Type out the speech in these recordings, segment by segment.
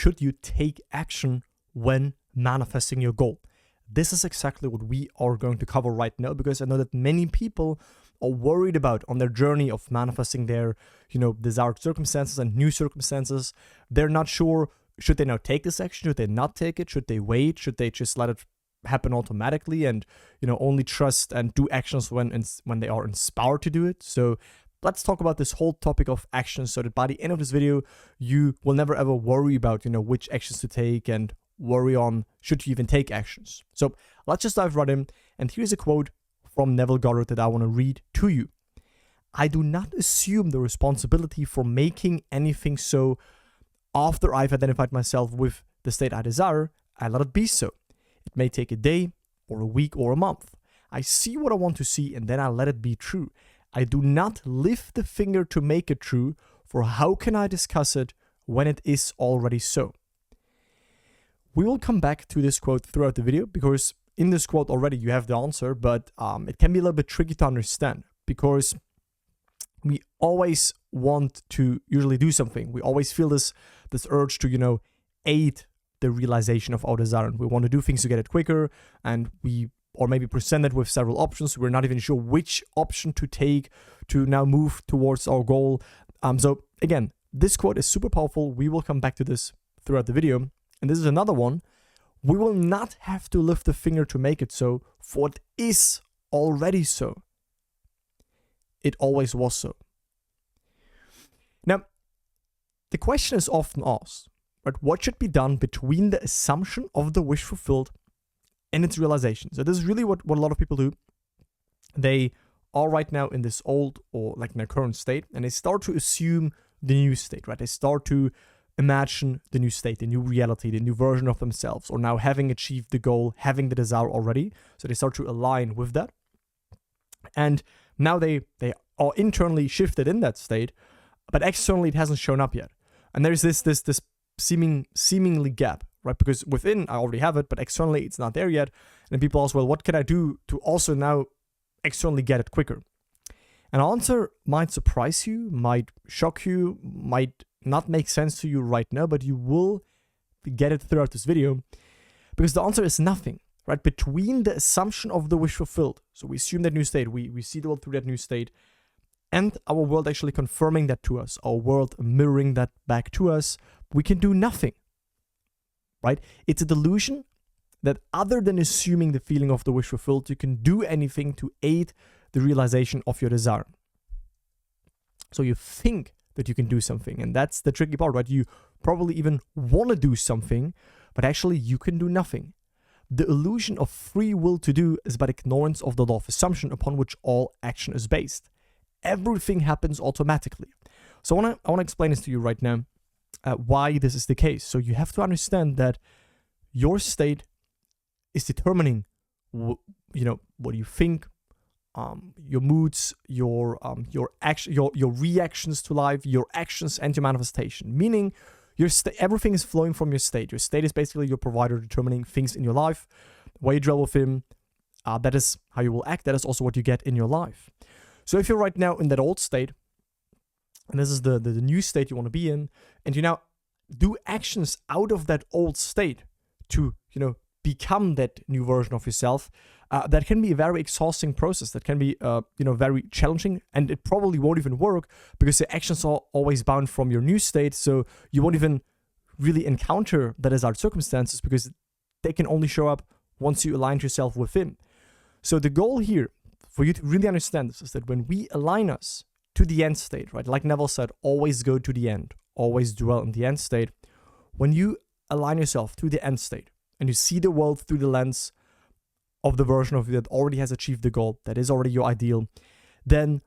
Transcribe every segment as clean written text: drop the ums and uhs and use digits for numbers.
should you take action when manifesting your goal? This is exactly what we are going to cover right now, because I know that many people are worried about on their journey of manifesting their, desired circumstances and new circumstances. They're not sure, should they now take this action? Should they not take it? Should they wait? Should they just let it happen automatically and, only trust and do actions when they are inspired to do it? So let's talk about this whole topic of actions, so that by the end of this video, you will never ever worry about, which actions to take and worry on should you even take actions. So let's just dive right in. And here's a quote from Neville Goddard that I want to read to you. I do not assume the responsibility for making anything so. After I've identified myself with the state I desire, I let it be so. It may take a day or a week or a month. I see what I want to see and then I let it be true. I do not lift the finger to make it true, for how can I discuss it when it is already so? We will come back to this quote throughout the video, because in this quote already you have the answer, but it can be a little bit tricky to understand, because we always want to usually do something. We always feel this urge to, aid the realization of our desire. And we want to do things to get it quicker, and or maybe presented with several options. We're not even sure which option to take to now move towards our goal. So again, this quote is super powerful. We will come back to this throughout the video. And this is another one. We will not have to lift the finger to make it so, for it is already so. It always was so. Now, the question is often asked, right? What should be done between the assumption of the wish fulfilled and its realization? So this is really what a lot of people do. They are right now in this old, or like in their current state, and they start to assume the new state, right? They start to imagine the new state, the new reality, the new version of themselves, or now having achieved the goal, having the desire already. So they start to align with that. And now they are internally shifted in that state, but externally it hasn't shown up yet. And there's this seemingly gap, right? Because within I already have it, but externally it's not there yet. And then people ask, well, what can I do to also now externally get it quicker? An answer might surprise you, might shock you, might not make sense to you right now, but you will get it throughout this video, because the answer is nothing, right? Between the assumption of the wish fulfilled, so we assume that new state, we see the world through that new state, and our world actually confirming that to us, our world mirroring that back to us, we can do nothing, right? It's a delusion that other than assuming the feeling of the wish fulfilled, you can do anything to aid the realization of your desire. So you think that you can do something, and that's the tricky part, right? You probably even want to do something, but actually you can do nothing. The illusion of free will to do is but ignorance of the law of assumption upon which all action is based. Everything happens automatically. So I want to explain this to you right now, why this is the case. So you have to understand that your state is determining, what you think, your moods, your reactions to life, your actions, and your manifestation. Meaning, everything is flowing from your state. Your state is basically your provider determining things in your life, where you dwell with him. That is how you will act. That is also what you get in your life. So if you're right now in that old state, and this is the new state you want to be in, and you now do actions out of that old state to, become that new version of yourself, that can be a very exhausting process. That can be, very challenging, and it probably won't even work because the actions are always bound from your new state. So you won't even really encounter the desired circumstances because they can only show up once you align yourself within. So the goal here, for you to really understand this, is that when we align us to the end state, right? Like Neville said, always go to the end, always dwell in the end state. When you align yourself to the end state and you see the world through the lens of the version of you that already has achieved the goal, that is already your ideal, then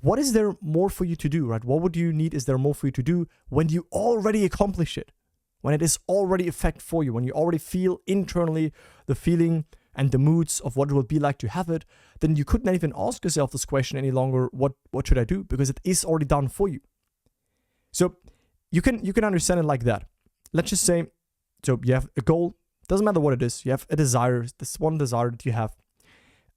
what is there more for you to do, right? What would you need? Is there more for you to do when you already accomplish it? When it is already a fact for you, when you already feel internally the feeling and the moods of what it would be like to have it, then you couldn't even ask yourself this question any longer, what should I do? Because it is already done for you. So you can understand it like that. Let's just say, so you have a goal, doesn't matter what it is, you have a desire, this one desire that you have,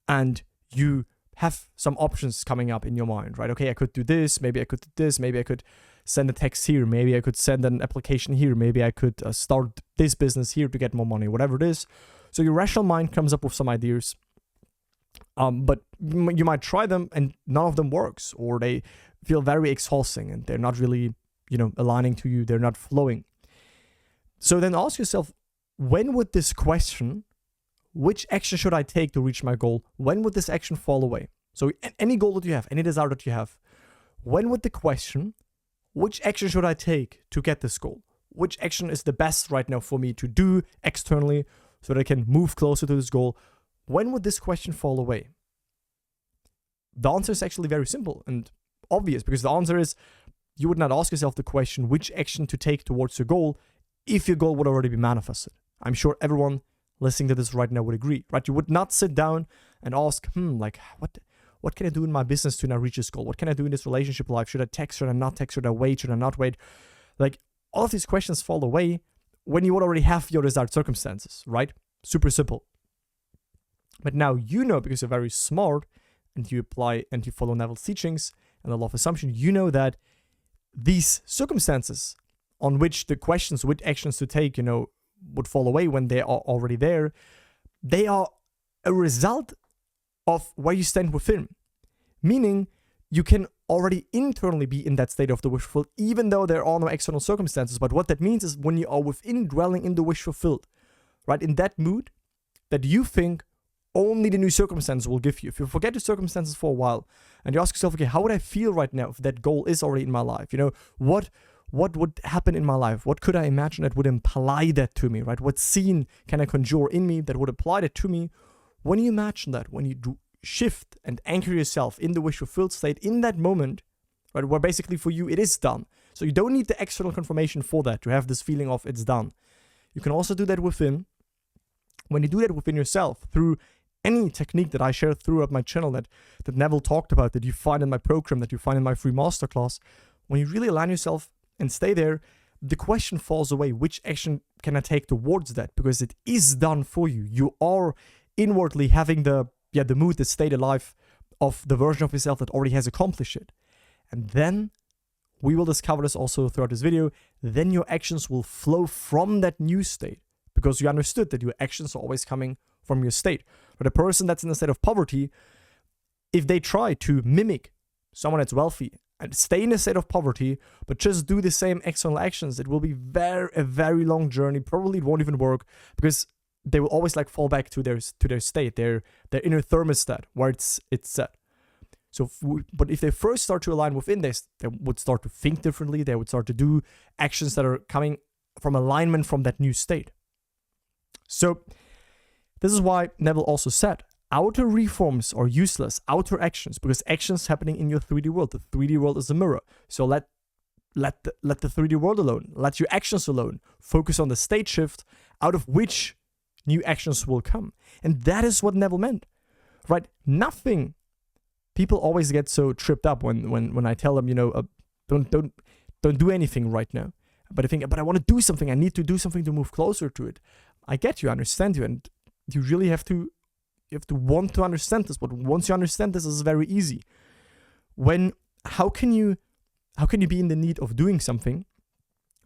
and you have some options coming up in your mind, right? Okay, I could do this, maybe I could do this, maybe I could send a text here. Maybe I could send an application here. Maybe I could start this business here to get more money, whatever it is. So your rational mind comes up with some ideas, but you might try them and none of them works, or they feel very exhausting and they're not really, aligning to you. They're not flowing. So then ask yourself, when would this question, which action should I take to reach my goal? When would this action fall away? So any goal that you have, any desire that you have, when would the question, which action should I take to get this goal? Which action is the best right now for me to do externally so that I can move closer to this goal? When would this question fall away? The answer is actually very simple and obvious, because the answer is you would not ask yourself the question, which action to take towards your goal, if your goal would already be manifested. I'm sure everyone listening to this right now would agree, right? You would not sit down and ask, what can I do in my business to now reach this goal? What can I do in this relationship life? Should I text? Should I not text? Should I wait? Should I not wait? Like, all of these questions fall away when you would already have your desired circumstances, right? Super simple. But now because you're very smart and you apply and you follow Neville's teachings and the law of assumption, you know that these circumstances on which the questions, which actions to take, would fall away when they are already there, they are a result of where you stand within. Meaning, you can already internally be in that state of the wish fulfilled, even though there are no external circumstances. But what that means is when you are within, dwelling in the wish fulfilled, right? In that mood that you think only the new circumstances will give you. If you forget the circumstances for a while and you ask yourself, okay, how would I feel right now if that goal is already in my life? What would happen in my life? What could I imagine that would imply that to me, right? What scene can I conjure in me that would apply that to me? When you imagine that, when you do shift and anchor yourself in the wish fulfilled state in that moment, right, where basically for you it is done. So you don't need the external confirmation for that to have this feeling of it's done. You can also do that within. When you do that within yourself through any technique that I share throughout my channel that Neville talked about, that you find in my program, that you find in my free masterclass, when you really align yourself and stay there, the question falls away. Which action can I take towards that? Because it is done for you. You are inwardly having the mood, the state of life of the version of yourself that already has accomplished it. And then we will discover this also throughout this video. Then your actions will flow from that new state, because you understood that your actions are always coming from your state. For the person that's in a state of poverty, if they try to mimic someone that's wealthy and stay in a state of poverty, but just do the same external actions, it will be a very long journey. Probably it won't even work, because they will always fall back to their state, their inner thermostat, where it's set. So, but if they first start to align within this, they would start to think differently. They would start to do actions that are coming from alignment from that new state. So, this is why Neville also said, outer reforms are useless, outer actions, because actions happening in your 3D world. The 3D world is a mirror. So let the 3D world alone. Let your actions alone. Focus on the state shift out of which new actions will come. And that is what Neville meant, right? Nothing. People always get so tripped up when I tell them, don't do anything right now. But I think, but I want to do something. I need to do something to move closer to it. I get you, I understand you, and you really have to want to understand this. But once you understand this, it's very easy. How can you be in the need of doing something,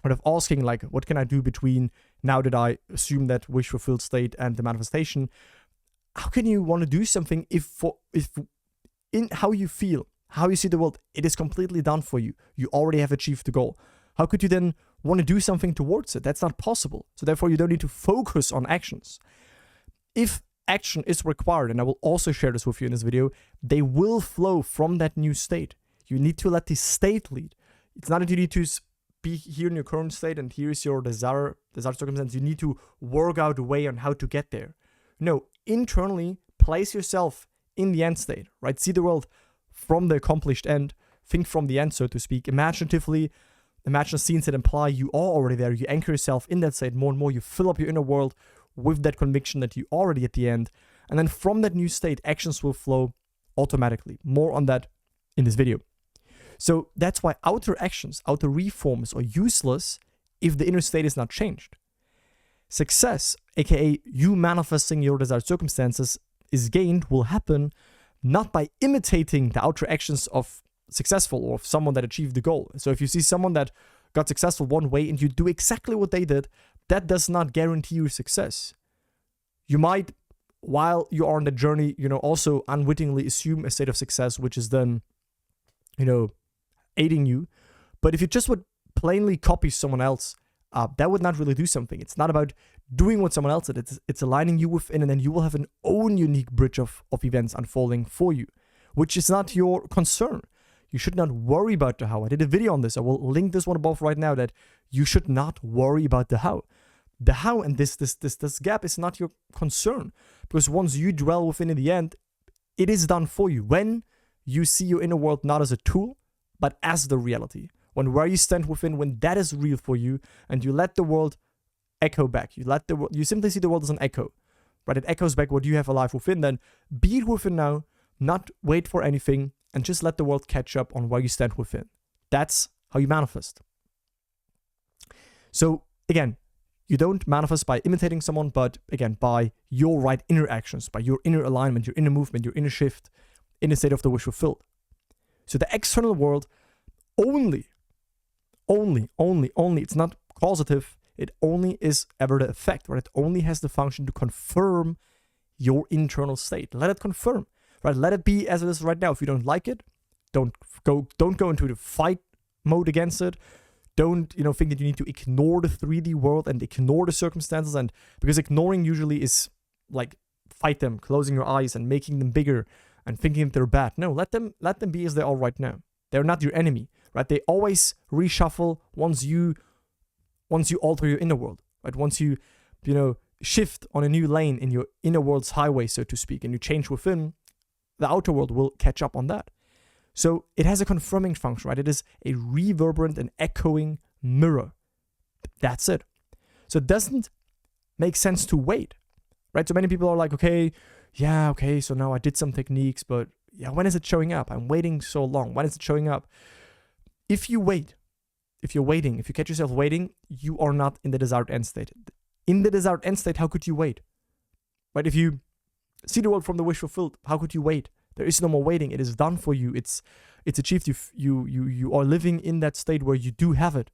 or of asking what can I do between now that I assume that wish fulfilled state and the manifestation? How can you want to do something if in how you feel, how you see the world, it is completely done for you? You already have achieved the goal. How could you then want to do something towards it? That's not possible. So therefore, you don't need to focus on actions. If action is required, and I will also share this with you in this video, they will flow from that new state. You need to let the state lead. It's not that you need to be here in your current state and here's your desired circumstance. You need to work out a way on how to get there. No, internally, place yourself in the end state, right? See the world from the accomplished end. Think from the end, so to speak. Imaginatively, imagine scenes that imply you are already there. You anchor yourself in that state more and more. You fill up your inner world with that conviction that you're already at the end. And then from that new state, actions will flow automatically. More on that in this video. So that's why outer actions, outer reforms are useless if the inner state is not changed. Success, aka you manifesting your desired circumstances, is gained, will happen not by imitating the outer actions of successful or someone that achieved the goal. So if you see someone that got successful one way and you do exactly what they did, that does not guarantee your success. You might, while you are on the journey, also unwittingly assume a state of success, which is then, aiding you. But if you just would plainly copy someone else, that would not really do something. It's not about doing what someone else did. It's aligning you within, and then you will have an own unique bridge of events unfolding for you, which is not your concern. You should not worry about the how. I did a video on this. I will link this one above right now, that you should not worry about the how. The how and this gap is not your concern, because once you dwell within in the end, it is done for you. When you see your inner world not as a tool, but as the reality. When where you stand within, when that is real for you, and you let the world echo back. You simply see the world as an echo, right? It echoes back what you have alive within. Then be it within now, not wait for anything, and just let the world catch up on where you stand within. That's how you manifest. So again, you don't manifest by imitating someone, but again, by your right inner actions, by your inner alignment, your inner movement, your inner shift in the state of the wish fulfilled. So the external world only, it's not causative, it only is ever the effect, right? It only has the function to confirm your internal state. Let it confirm, right? Let it be as it is right now. If you don't like it, don't go into the fight mode against it. Don't, think that you need to ignore the 3D world and ignore the circumstances, and because ignoring usually is like fight them, closing your eyes and making them bigger and thinking that they're bad. No, let them be as they are right now. They're not your enemy, right? They always reshuffle once you alter your inner world, right? Once you shift on a new lane in your inner world's highway, so to speak, and you change within, the outer world will catch up on that. So it has a confirming function, right? It is a reverberant and echoing mirror. That's it. So it doesn't make sense to wait, right? So many people are like, okay, so now I did some techniques, but when is it showing up? I'm waiting so long. When is it showing up? If you catch yourself waiting, you are not in the desired end state. In the desired end state, how could you wait? Right? If you see the world from the wish fulfilled, how could you wait? There is no more waiting. It is done for you. It's achieved. You are living in that state where you do have it,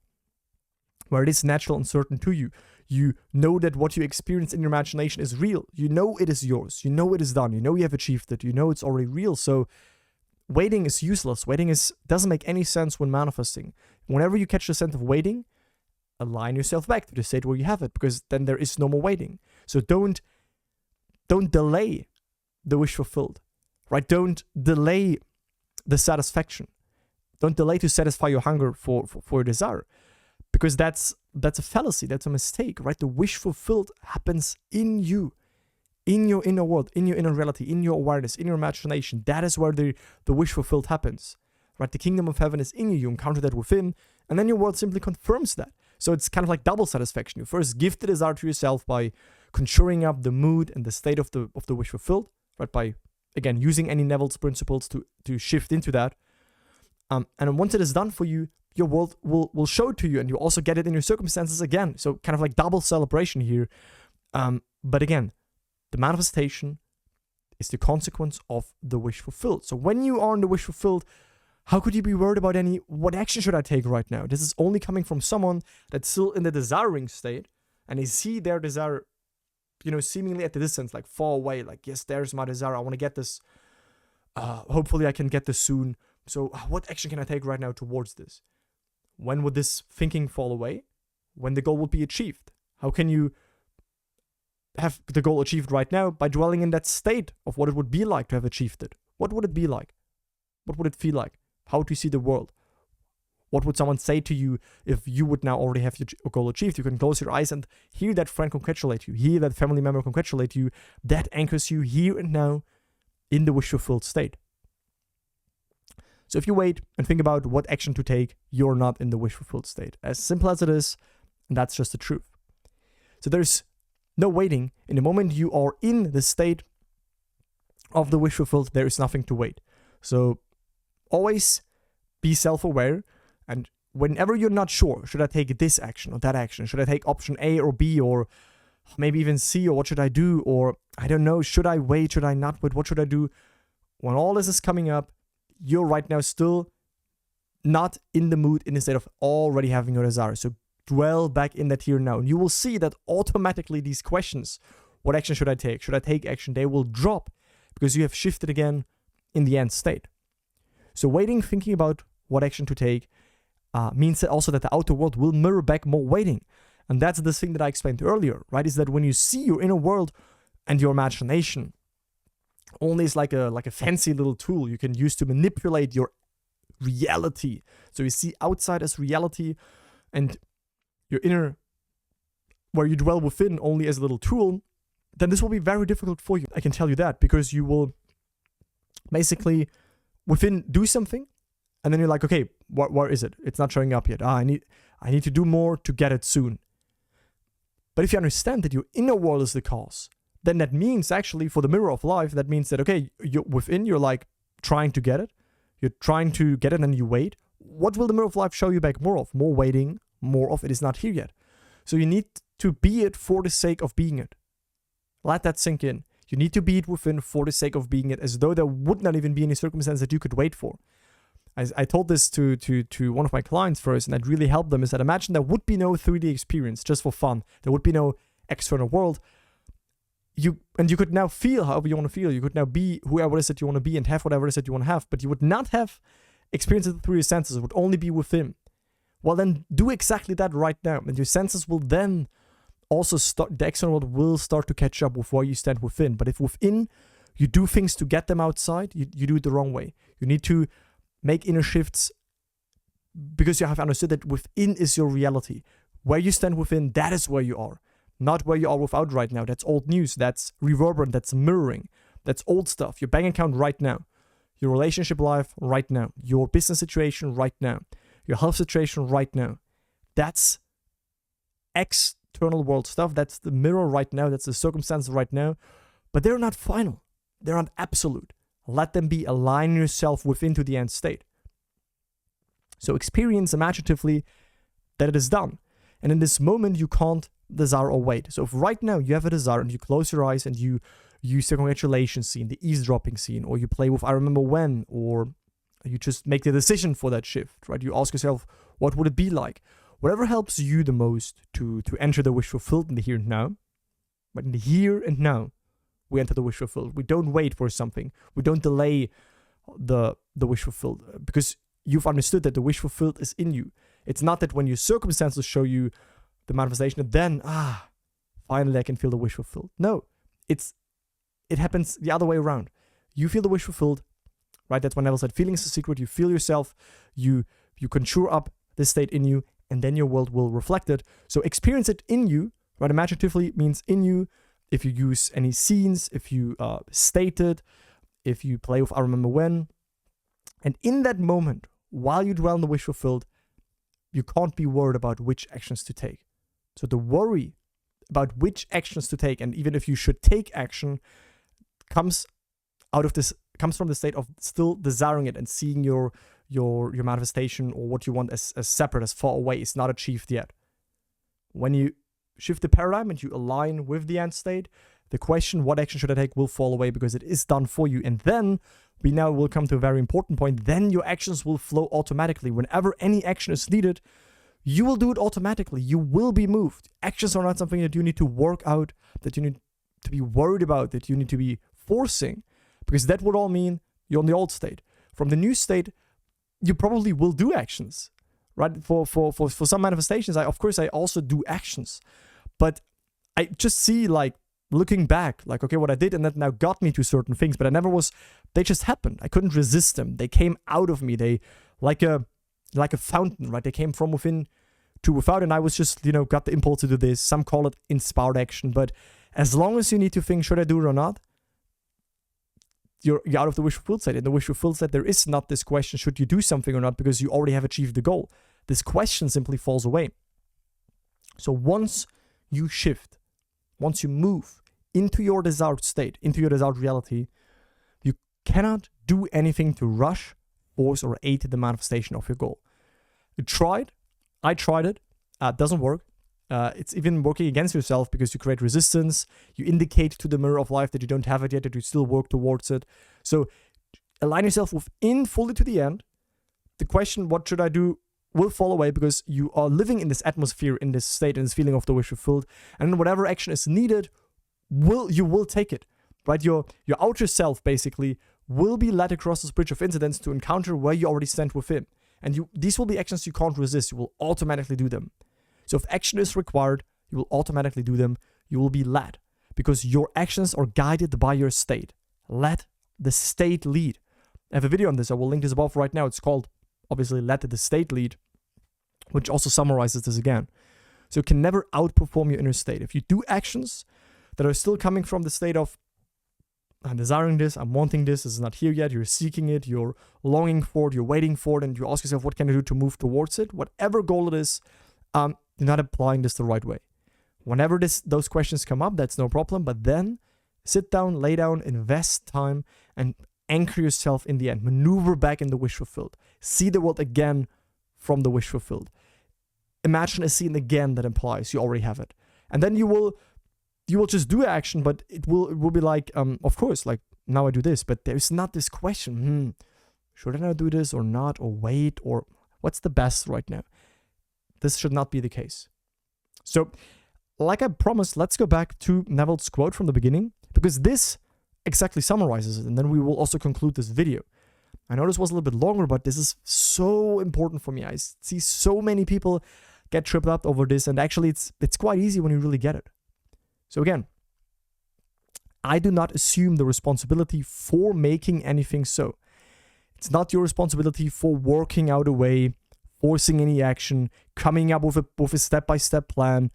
where it is natural and certain to you. You know that what you experience in your imagination is real. You know it is yours. You know it is done. You know you have achieved it. You know it's already real. So waiting is useless. Waiting doesn't make any sense when manifesting. Whenever you catch the sense of waiting, align yourself back to the state where you have it, because then there is no more waiting. So don't delay the wish fulfilled. Right? Don't delay the satisfaction. Don't delay to satisfy your hunger for your desire, because that's a fallacy. That's a mistake, right? The wish fulfilled happens in you, in your inner world, in your inner reality, in your awareness, in your imagination. That is where the wish fulfilled happens, right? The kingdom of heaven is in you. You encounter that within, and then your world simply confirms that. So it's kind of like double satisfaction. You first give the desire to yourself by conjuring up the mood and the state of the wish fulfilled, right? By again, using any Neville's principles to shift into that. And once it is done for you, your world will show it to you, and you also get it in your circumstances again. So kind of like double celebration here. But again, the manifestation is the consequence of the wish fulfilled. So when you are in the wish fulfilled, how could you be worried about what action should I take right now? This is only coming from someone that's still in the desiring state, and they see their desire seemingly at the distance, like far away, like, yes, there's my desire. I want to get this. Hopefully I can get this soon. So what action can I take right now towards this? When would this thinking fall away? When the goal would be achieved. How can you have the goal achieved right now? By dwelling in that state of what it would be like to have achieved it. What would it be like? What would it feel like? How to see the world? What would someone say to you if you would now already have your goal achieved? You can close your eyes and hear that friend congratulate you, hear that family member congratulate you. That anchors you here and now in the wish fulfilled state. So if you wait and think about what action to take, you're not in the wish fulfilled state. As simple as it is, and that's just the truth. So there's no waiting. In the moment you are in the state of the wish fulfilled, there is nothing to wait. So always be self-aware. And whenever you're not sure, should I take this action or that action? Should I take option A or B or maybe even C, or what should I do? Or I don't know, should I wait? Should I not wait? What should I do? When all this is coming up, you're right now still not in the mood, in the state of already having your desire. So dwell back in that here and now. And you will see that automatically these questions, what action should I take? Should I take action? They will drop because you have shifted again in the end state. So waiting, thinking about what action to take, means that also that the outer world will mirror back more waiting. And that's the thing that I explained earlier, right? Is that when you see your inner world and your imagination only is like a fancy little tool you can use to manipulate your reality. So you see outside as reality and your inner, where you dwell within, only as a little tool, then this will be very difficult for you. I can tell you that, because you will basically within do something and then you're like, okay, where is it? It's not showing up yet. I need to do more to get it soon. But if you understand that your inner world is the cause, then that means actually for the mirror of life, that means that, okay, you're like trying to get it. You're trying to get it and you wait. What will the mirror of life show you back more of? More waiting, more of it is not here yet. So you need to be it for the sake of being it. Let that sink in. You need to be it within for the sake of being it, as though there would not even be any circumstance that you could wait for. I told this to one of my clients first, and that really helped them, is that imagine there would be no 3D experience just for fun. There would be no external world. You could now feel however you want to feel. You could now be whoever it is that you want to be and have whatever it is that you want to have, but you would not have experiences through your senses. It would only be within. Well, then do exactly that right now, and your senses will then also start, the external world will start to catch up with where you stand within. But if within you do things to get them outside, you do it the wrong way. You need to make inner shifts because you have understood that within is your reality. Where you stand within, that is where you are. Not where you are without right now. That's old news. That's reverberant. That's mirroring. That's old stuff. Your bank account right now. Your relationship life right now. Your business situation right now. Your health situation right now. That's external world stuff. That's the mirror right now. That's the circumstance right now. But they're not final. They're not absolute. Let them be. Align yourself within to the end state. So experience imaginatively that it is done. And in this moment, you can't desire or wait. So if right now you have a desire and you close your eyes and you use the congratulations scene, the eavesdropping scene, or you play with I remember when, or you just make the decision for that shift, right? You ask yourself, what would it be like? Whatever helps you the most to enter the wish fulfilled in the here and now. But in the here and now, we enter the wish fulfilled. We don't wait for something. We don't delay the wish fulfilled, because you've understood that the wish fulfilled is in you. It's not that when your circumstances show you the manifestation, then finally I can feel the wish fulfilled. No, it happens the other way around. You feel the wish fulfilled, right? That's when Neville said, feeling is a secret. You feel yourself, you conjure up this state in you, and then your world will reflect it. So experience it in you, right? Imaginatively means in you. If you use any scenes, if you state it, if you play with I remember when, and in that moment, while you dwell in the wish fulfilled, you can't be worried about which actions to take. So the worry about which actions to take, and even if you should take action, comes from the state of still desiring it and seeing your manifestation or what you want as separate, as far away, is not achieved yet. When you shift the paradigm and you align with the end state, the question, what action should I take, will fall away because it is done for you. And then we now will come to a very important point. Then your actions will flow automatically. Whenever any action is needed, you will do it automatically. You will be moved. Actions are not something that you need to work out, that you need to be worried about, that you need to be forcing, because that would all mean you're in the old state. From the new state, you probably will do actions, right? For some manifestations, I also do actions, but I just see, like, looking back, like, okay, what I did, and that now got me to certain things, but they just happened. I couldn't resist them. They came out of me. They, like a fountain, right? They came from within to without, and I was just, got the impulse to do this. Some call it inspired action, but as long as you need to think, should I do it or not, you're out of the wish fulfilled state. In the wish fulfilled state, there is not this question, should you do something or not, because you already have achieved the goal. This question simply falls away. So once you shift, once you move into your desired state, into your desired reality, you cannot do anything to rush, force, or aid the manifestation of your goal. I tried it, doesn't work. It's even working against yourself because you create resistance. You indicate to the mirror of life that you don't have it yet, that you still work towards it. So align yourself within fully to the end. the question, what should I do, will fall away because you are living in this atmosphere, in this state, in this feeling of the wish fulfilled. And whatever action is needed, you will take it, right? Your outer self basically will be led across this bridge of incidents to encounter where you already stand with him. And these will be actions you can't resist. You will automatically do them. So if action is required, you will automatically do them. You will be led because your actions are guided by your state. Let the state lead. I have a video on this. I will link this above right now. It's called, obviously, Let the State Lead, which also summarizes this again. So you can never outperform your inner state. If you do actions that are still coming from the state of, I'm desiring this, I'm wanting this is not here yet, you're seeking it, you're longing for it, you're waiting for it, and you ask yourself, what can I do to move towards it? Whatever goal it is, you're not applying this the right way. Whenever those questions come up, that's no problem, but then sit down, lay down, invest time, and anchor yourself in the end. Maneuver back in the wish fulfilled. See the world again from the wish fulfilled. Imagine a scene again that implies you already have it. And then you will just do action, but it will be like, of course, like now I do this, but there's not this question, should I now do this or not, or wait, or what's the best right now? This should not be the case. So, like I promised, let's go back to Neville's quote from the beginning, because this exactly summarizes it, and then we will also conclude this video. I know this was a little bit longer, but this is so important for me. I see so many people get tripped up over this, and actually it's quite easy when you really get it. So again, I do not assume the responsibility for making anything so. It's not your responsibility for working out a way, forcing any action, coming up with a step-by-step plan.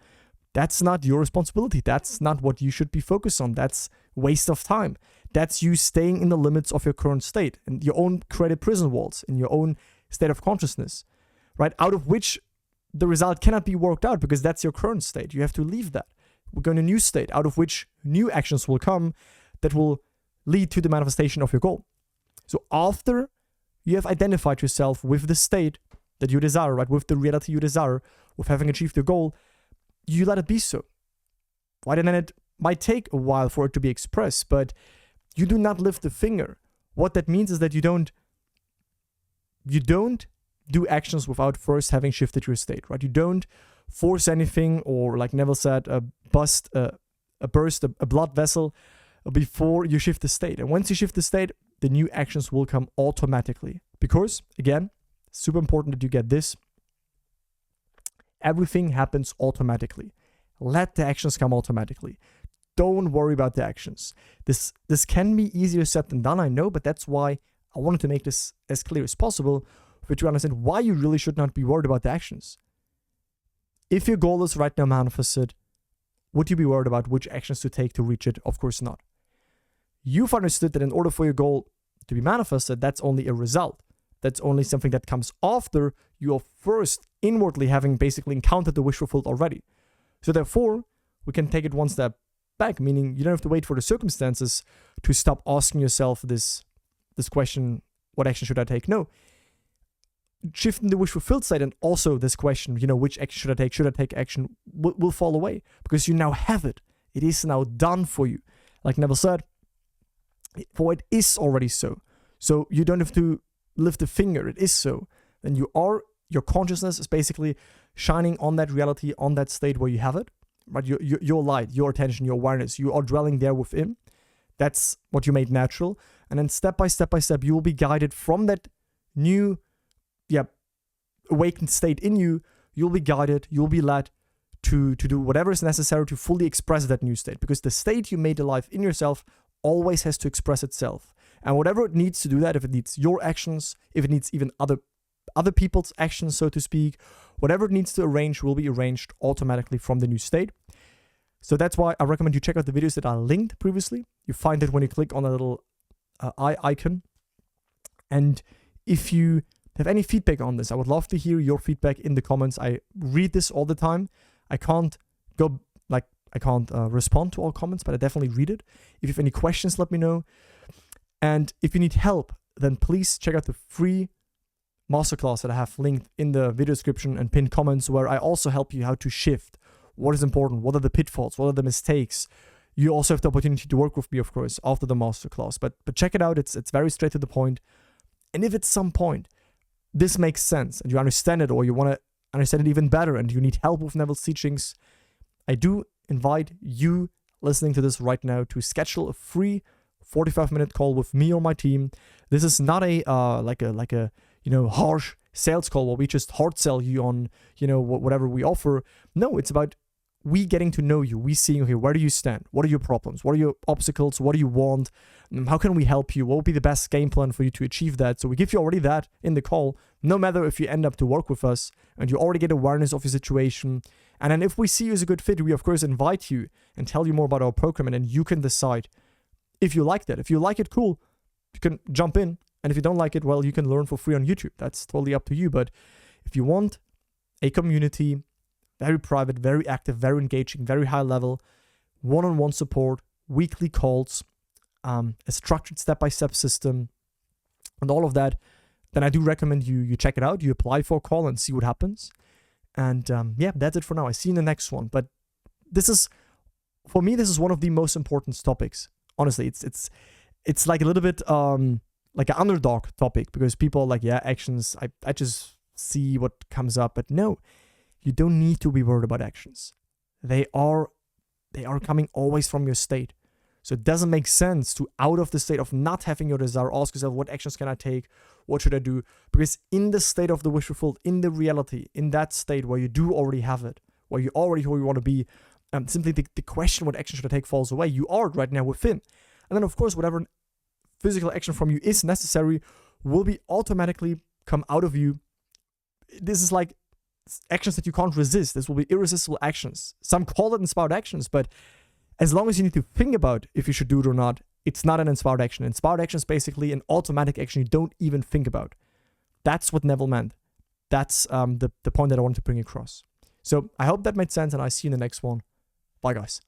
That's not your responsibility. That's not what you should be focused on. That's waste of time. That's you staying in the limits of your current state and your own created prison walls, in your own state of consciousness, right? Out of which the result cannot be worked out because that's your current state. You have to leave that. We're going to a new state out of which new actions will come that will lead to the manifestation of your goal. So after you have identified yourself with the state that you desire, right? With the reality you desire, with having achieved your goal, you let it be so. Right? And then it might take a while for it to be expressed, but you do not lift the finger. What that means is that you don't do actions without first having shifted your state, right? You don't force anything, or like Neville said, burst a blood vessel before you shift the state. And once you shift the state, the new actions will come automatically. Because, again, super important that you get this. Everything happens automatically. Let the actions come automatically. Don't worry about the actions. This can be easier said than done, I know, but that's why I wanted to make this as clear as possible for you to understand why you really should not be worried about the actions. If your goal is right now manifested, would you be worried about which actions to take to reach it? Of course not. You've understood that in order for your goal to be manifested, that's only a result. That's only something that comes after you are first inwardly having basically encountered the wish fulfilled already. So therefore, we can take it one step back, meaning you don't have to wait for the circumstances to stop asking yourself this question, what action should I take? No. Shifting the wish fulfilled state and also this question, which action should I take? Should I take action? Will fall away because you now have it. It is now done for you. Like Neville said, for it is already so. So you don't have to lift a finger. It is so. Then your consciousness is basically shining on that reality, on that state where you have it, right? Your light, your attention, your awareness, you are dwelling there within. That's what you made natural. And then step by step, you will be guided from that new awakened state in you. You'll be guided, you'll be led to do whatever is necessary to fully express that new state, because the state you made alive in yourself always has to express itself. And whatever it needs to do that, if it needs your actions, if it needs even other people's actions, so to speak, whatever it needs to arrange will be arranged automatically from the new state. So that's why I recommend you check out the videos that I linked previously. You find it when you click on the little eye icon. And if you have any feedback on this, I would love to hear your feedback in the comments. I read this all the time. I can't respond to all comments, but I definitely read it. If you have any questions, let me know. And if you need help, then please check out the free masterclass that I have linked in the video description and pinned comments, where I also help you how to shift. What is important? What are the pitfalls? What are the mistakes? You also have the opportunity to work with me, of course, after the masterclass. But check it out. It's very straight to the point. And if at some point this makes sense and you understand it, or you want to understand it even better and you need help with Neville's teachings, I do invite you listening to this right now to schedule a free 45-minute call with me or my team. This is not a like a harsh sales call where we just hard sell you on whatever we offer. No, it's about we getting to know you, we seeing, okay, where do you stand? What are your problems? What are your obstacles? What do you want? How can we help you? What would be the best game plan for you to achieve that? So we give you already that in the call, no matter if you end up to work with us and you already get awareness of your situation. And then if we see you as a good fit, we of course invite you and tell you more about our program, and then you can decide if you like that. If you like it, cool, you can jump in. And if you don't like it, well, you can learn for free on YouTube. That's totally up to you. But if you want a community, very private, very active, very engaging, very high level, one-on-one support, weekly calls, a structured step-by-step system, and all of that, then I do recommend you check it out. You apply for a call and see what happens. And that's it for now. I see you in the next one. But for me, this is one of the most important topics. Honestly, it's like a little bit like an underdog topic, because people are like, yeah, actions, I just see what comes up. But no, you don't need to be worried about actions. They are coming always from your state. So it doesn't make sense to, out of the state of not having your desire, ask yourself, what actions can I take? What should I do? Because in the state of the wish fulfilled, in the reality, in that state where you do already have it, where you already who you want to be, simply the question, what action should I take, falls away. You are right now within. And then, of course, whatever physical action from you is necessary will be automatically come out of you. This is like actions that you can't resist. This will be irresistible actions. Some call it inspired actions, but as long as you need to think about if you should do it or not, it's not an inspired action. Inspired action is basically an automatic action you don't even think about. That's what Neville meant. That's the point that I wanted to bring across. So I hope that made sense, and I see you in the next one. Bye, guys.